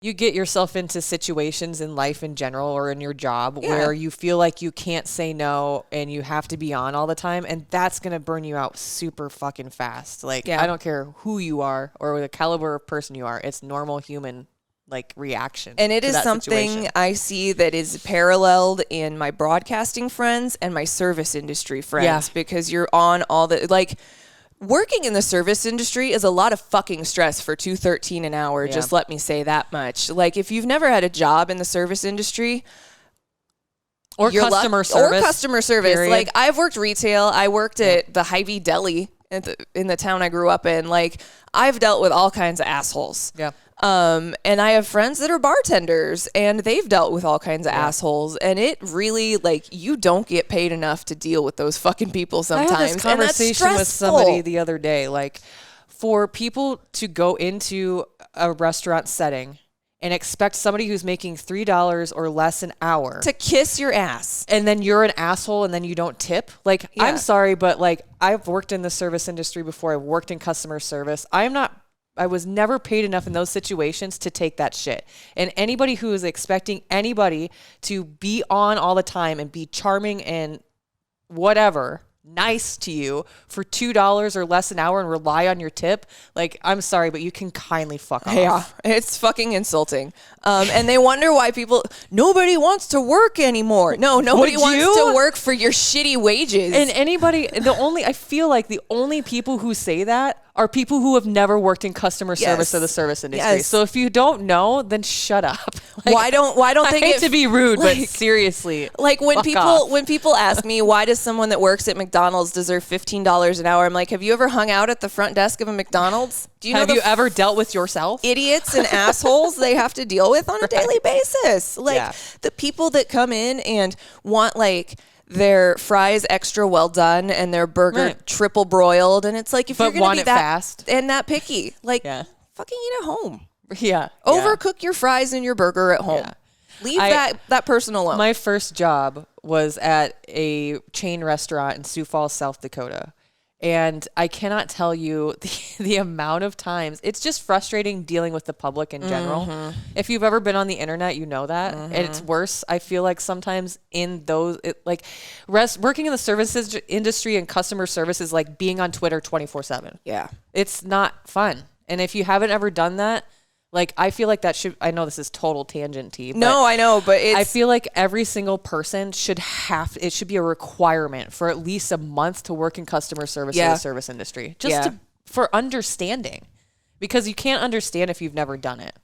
You get yourself into situations in life in general or in your job where you feel like you can't say no and you have to be on all the time. And that's going to burn you out super fucking fast. Like, I don't care who you are or the caliber of person you are. It's normal human like reaction. And it is something situation. I see that is paralleled in my broadcasting friends and my service industry friends because you're on all the like working in the service industry is a lot of fucking stress for $2.13 an hour. Yeah. Just let me say that much. Like if you've never had a job in the service industry or customer service, period. Like I've worked retail. I worked at the Hy-Vee Deli in the town I grew up in. Like I've dealt with all kinds of assholes. Yeah. And I have friends that are bartenders and they've dealt with all kinds of assholes, and it really like you don't get paid enough to deal with those fucking people sometimes. I had this conversation with somebody the other day, like for people to go into a restaurant setting and expect somebody who's making $3 or less an hour to kiss your ass, and then you're an asshole and then you don't tip. Like, I'm sorry, but like I've worked in the service industry before. I've worked in customer service. I was never paid enough in those situations to take that shit. And anybody who is expecting anybody to be on all the time and be charming and whatever, nice to you for $2 or less an hour and rely on your tip, like, I'm sorry, but you can kindly fuck off. Yeah, it's fucking insulting. And they wonder why nobody wants to work anymore. No, nobody wants to work for your shitty wages. And I feel like the only people who say that are people who have never worked in customer service or the service industry. So if you don't know, then shut up. Like, why don't they I hate to be rude, but seriously. Like when people ask me, why does someone that works at McDonald's deserve $15 an hour? I'm like, have you ever hung out at the front desk of a McDonald's? Do you have you ever dealt with yourself? Idiots and assholes they have to deal with on a daily basis. Like the people that come in and want like their fries extra well done and their burger triple broiled, and it's like if you're gonna be that fast and that picky, like fucking eat at home. Overcook your fries and your burger at home. Leave that person alone. My first job was at a chain restaurant in Sioux Falls, South Dakota. And I cannot tell you the amount of times. It's just frustrating dealing with the public in general. Mm-hmm. If you've ever been on the internet, you know that. Mm-hmm. And it's worse. I feel like sometimes in those, working in the services industry and customer service is like being on Twitter 24/7. Yeah. It's not fun. And if you haven't ever done that, like, I feel like I know this is total tangent tea. No, I know, but I feel like every single person it should be a requirement for at least a month to work in customer service in the service industry. Just for understanding. Because you can't understand if you've never done it.